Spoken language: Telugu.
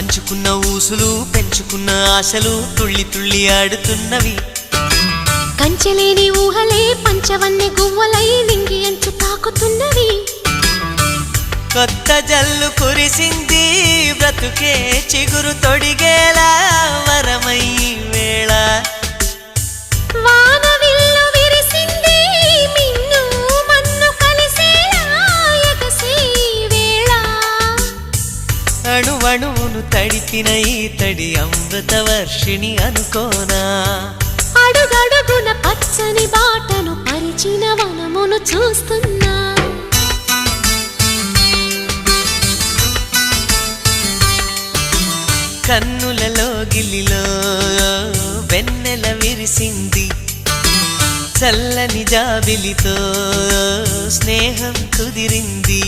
పంచుకున్న ఊసులు పెంచుకున్న ఆశలు తుళ్ళి తుళ్ళి ఆడుతున్నవి కంచెలేని ఊహలే పంచవన్నె గువ్వలై నింగి అంచు తాకుతున్నవి కొత్త జల్లు కురిసింది బ్రతుకే చిగురు తొడిగేలా వరమై వేళ వానవిల్లు విరిసింది మిన్ను మన్ను కలిసేలా ఎగసే వేళ అణువణువును తడిపిన ఈ తడి అమృత వర్షిణి అనుకోనా అడుగడుగున పచ్చని బాటను పరిచిన వనమును చూస్తున్నా కన్నులలో గిల్లిలో వెన్నెల విరిసింది చల్లని జాబిలితో స్నేహం కుదిరింది